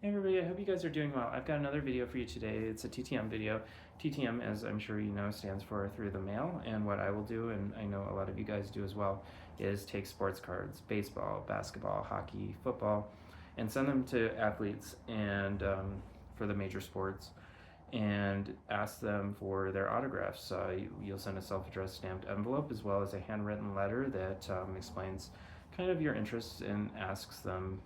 Hey everybody, I hope you guys are doing well. I've got another video for you today. It's a TTM video. TTM, as I'm sure you know, stands for through the mail, and what I will do, and I know a lot of you guys do as well, is take sports cards, baseball, basketball, hockey, football, and send them to athletes and for the major sports, and ask them for their autographs. You'll send a self-addressed stamped envelope as well as a handwritten letter that explains kind of your interests and asks them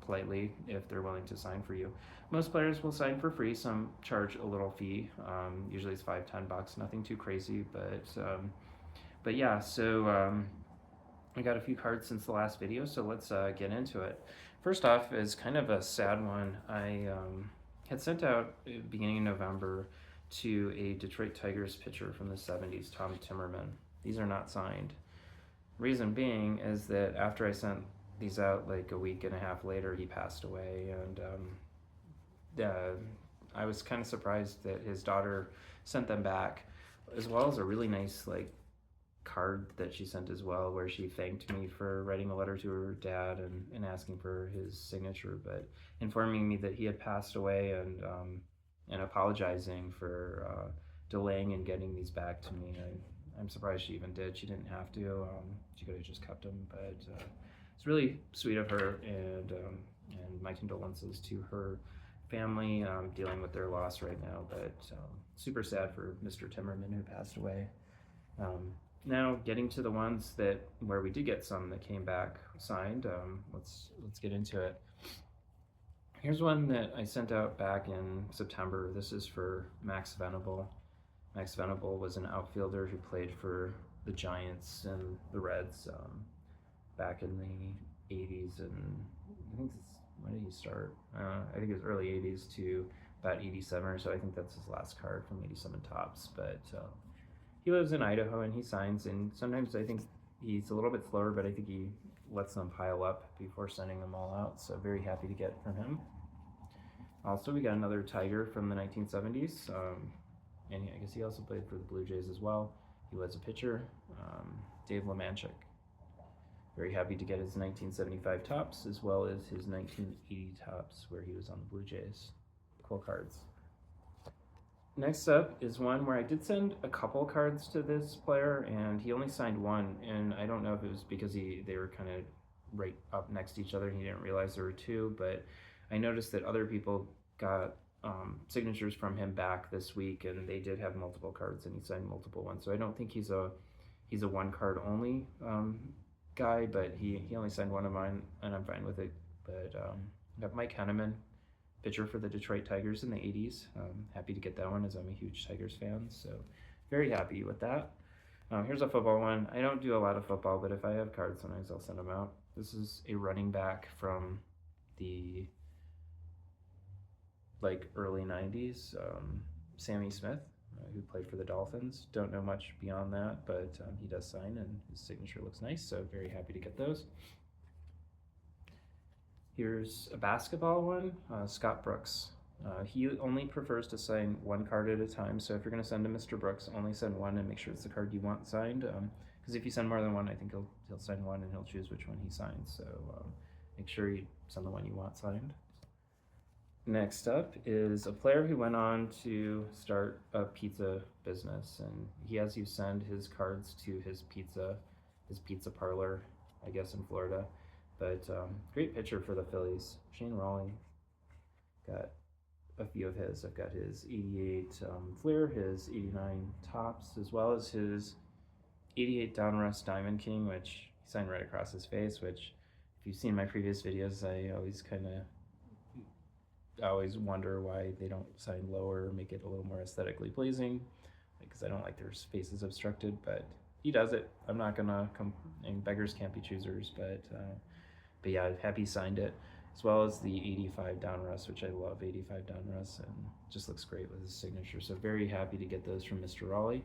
politely if they're willing to sign for you. Most players will sign for free. Some charge a little fee. Usually it's $5-10, nothing too crazy, but yeah. I got a few cards since the last video, so let's get into it. First off is kind of a sad one. I had sent out beginning in November to a Detroit Tigers pitcher from the 70s, Tom Timmerman. These are not signed. Reason being is that after I sent these out like a week and a half later, he passed away, and I was kind of surprised that his daughter sent them back, as well as a really nice card that she sent as well, where she thanked me for writing a letter to her dad and asking for his signature, but informing me that he had passed away and apologizing for delaying in getting these back to me. I'm surprised she even did. She didn't have to. She could have just kept them, but it's really sweet of her, and my condolences to her family dealing with their loss right now, but super sad for Mr. Timmerman who passed away. Now getting to the ones where we did get some that came back signed, let's get into it. Here's one that I sent out back in September. This is for Max Venable. Max Venable was an outfielder who played for the Giants and the Reds back in the 80s, and when did he start? I think it was early 80s to about 87 or so. I think that's his last card from 87 tops, but he lives in Idaho and he signs, and sometimes I think he's a little bit slower, but I think he lets them pile up before sending them all out, so very happy to get from him. Also, we got another Tiger from the 1970s, and I guess he also played for the Blue Jays as well. He was a pitcher, Dave Lemanchik. Very happy to get his 1975 tops as well as his 1980 tops where he was on the Blue Jays. Cool cards. Next up is one where I did send a couple cards to this player, and he only signed one, and I don't know if it was because they were kind of right up next to each other and he didn't realize there were two, but I noticed that other people got signatures from him back this week, and they did have multiple cards and he signed multiple ones, so I don't think he's a one card only guy, but he only signed one of mine and I'm fine with it. But I got Mike Henneman, pitcher for the Detroit Tigers in the 80s. Happy to get that one as I'm a huge Tigers fan, so very happy with that. Here's a football one. I don't do a lot of football, but if I have cards, sometimes I'll send them out. This is a running back from the early 90s, Sammy Smith, who played for the Dolphins. Don't know much beyond that, but he does sign and his signature looks nice, so very happy to get those. Here's a basketball one, Scott Brooks. He only prefers to sign one card at a time, so if you're going to send to Mr. Brooks, only send one and make sure it's the card you want signed, because if you send more than one, I think he'll sign one and he'll choose which one he signs, so make sure you send the one you want signed. Next up is a player who went on to start a pizza business, and he has you send his cards to his pizza parlor, I guess in Florida. But great pitcher for the Phillies, Shane Rawling. Got a few of his. I've got his 88 Fleer, his 89 Tops, as well as his 88 Donruss Diamond King, which he signed right across his face, which if you've seen my previous videos, I always wonder why they don't sign lower or make it a little more aesthetically pleasing, because I don't like their faces obstructed, but he does it. I'm not gonna and beggars can't be choosers, but yeah, happy signed it, as well as the 85 Donruss, which I love, 85 Donruss, and just looks great with his signature, so very happy to get those from Mr. Raleigh.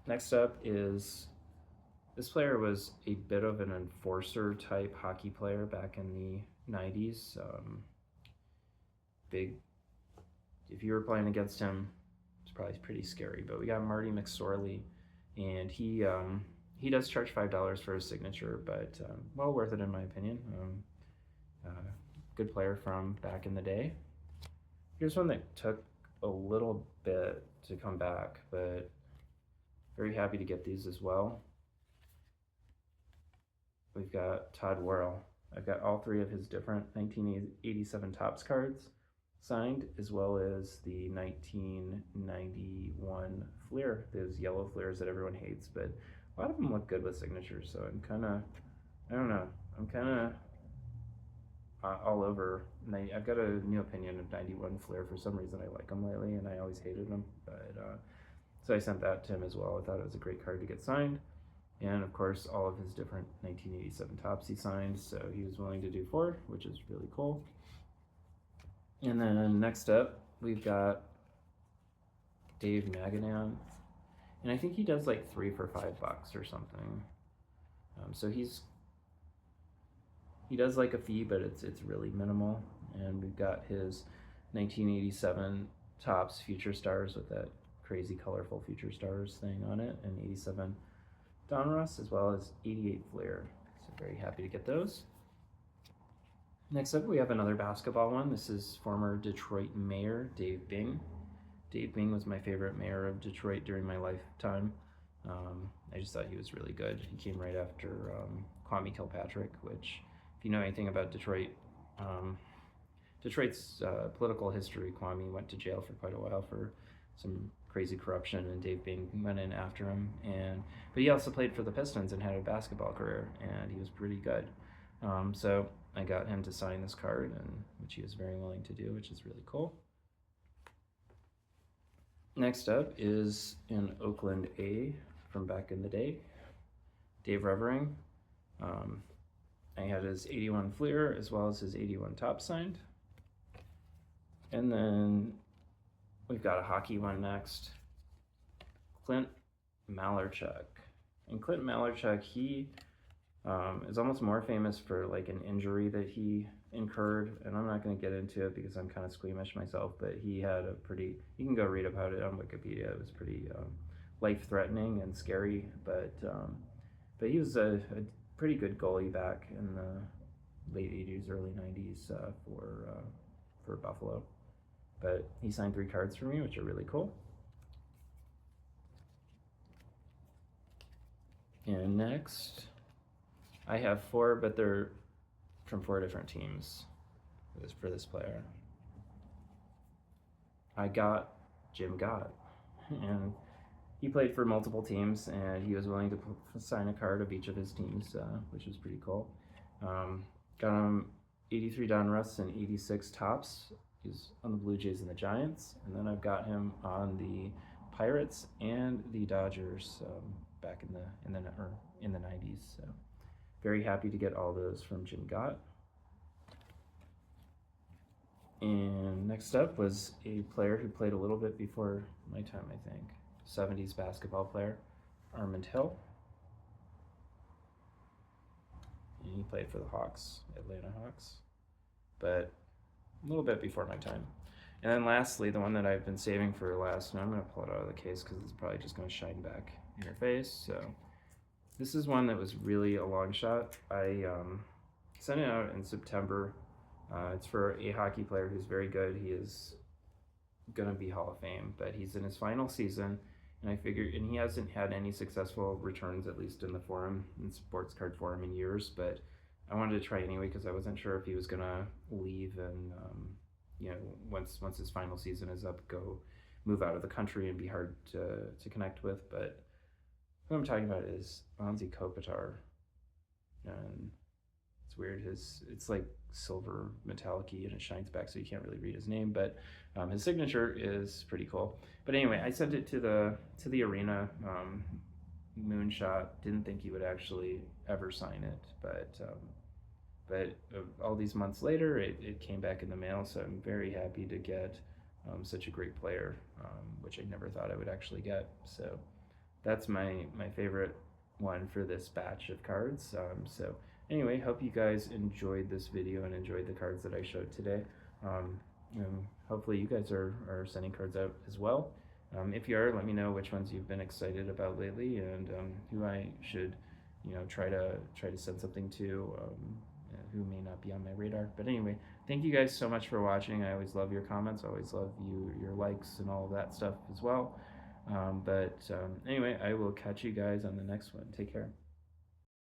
Next up is, this player was a bit of an enforcer type hockey player back in the 90s. If you were playing against him, it's probably pretty scary, but we got Marty McSorley, and he does charge $5 for his signature, but well worth it in my opinion. good player from back in the day. Here's one that took a little bit to come back, but very happy to get these as well. We've got Todd Worrell. I've got all three of his different 1987 Topps cards signed, as well as the 1991 Fleer, those yellow Fleers that everyone hates, but a lot of them look good with signatures, so I'm kind of, I don't know, I'm kind of all over. I've got a new opinion of 91 Fleer. For some reason I like them lately, and I always hated them, but so I sent that to him as well. I thought it was a great card to get signed. And of course, all of his different 1987 Topps he signed, so he was willing to do 4, which is really cool. And then next up, we've got Dave Magadan, and I think he does like 3 for $5 or something. So he does like a fee, but it's really minimal. And we've got his 1987 Topps Future Stars with that crazy colorful Future Stars thing on it, and 87 Donruss, as well as 88 Fleer. So very happy to get those. Next up, we have another basketball one. This is former Detroit Mayor Dave Bing. Dave Bing was my favorite mayor of Detroit during my lifetime. I just thought he was really good. He came right after Kwame Kilpatrick, which, if you know anything about Detroit, Detroit's political history, Kwame went to jail for quite a while for some crazy corruption, and Dave Bing went in after him. But he also played for the Pistons and had a basketball career, and he was pretty good. So I got him to sign this card, and which he was very willing to do, which is really cool. Next up is an Oakland A from back in the day, Dave Revering. I had his 81 Fleer as well as his 81 Topps signed. And then we've got a hockey one next, Clint Malarchuk. And Clint Malarchuk, he is almost more famous for like an injury that he incurred, and I'm not going to get into it because I'm kind of squeamish myself, but he had a pretty, you can go read about it on Wikipedia. It was pretty life-threatening and scary, but he was a pretty good goalie back in the late 80s, early 90s for Buffalo. But he signed 3 cards for me, which are really cool. And next, I have 4, but they're from 4 different teams for this player. I got Jim Gott, and he played for multiple teams, and he was willing to sign a card of each of his teams, which was pretty cool. Got him 83 Donruss and 86 Topps. He's on the Blue Jays and the Giants, and then I've got him on the Pirates and the Dodgers back in the 90s. So very happy to get all those from Jim Gott. And next up was a player who played a little bit before my time, I think. 70s basketball player, Armand Hill. And he played for the Hawks, Atlanta Hawks, but a little bit before my time. And then lastly, the one that I've been saving for last, and I'm going to pull it out of the case because it's probably just going to shine back in your face. So this is one that was really a long shot. I sent it out in September. It's for a hockey player who's very good. He is going to be Hall of Fame, but he's in his final season, and I figured, and he hasn't had any successful returns, at least in the forum, in sports card forum, in years, but I wanted to try anyway because I wasn't sure if he was going to leave and, once his final season is up, move out of the country and be hard to connect with. But who I'm talking about is Anze Kopitar, and it's weird. It's like silver metallic-y, and it shines back, so you can't really read his name. But his signature is pretty cool. But anyway, I sent it to the arena. Moonshot. Didn't think he would actually ever sign it, but all these months later, it came back in the mail. So I'm very happy to get such a great player, which I never thought I would actually get. So that's my favorite one for this batch of cards. So anyway, hope you guys enjoyed this video and enjoyed the cards that I showed today. Hopefully you guys are sending cards out as well. If you are, let me know which ones you've been excited about lately, and who I should try to send something to, who may not be on my radar. But anyway, Thank you guys so much for watching. I always love your comments. I always love your likes and all of that stuff as well. But anyway, I will catch you guys on the next one. Take care.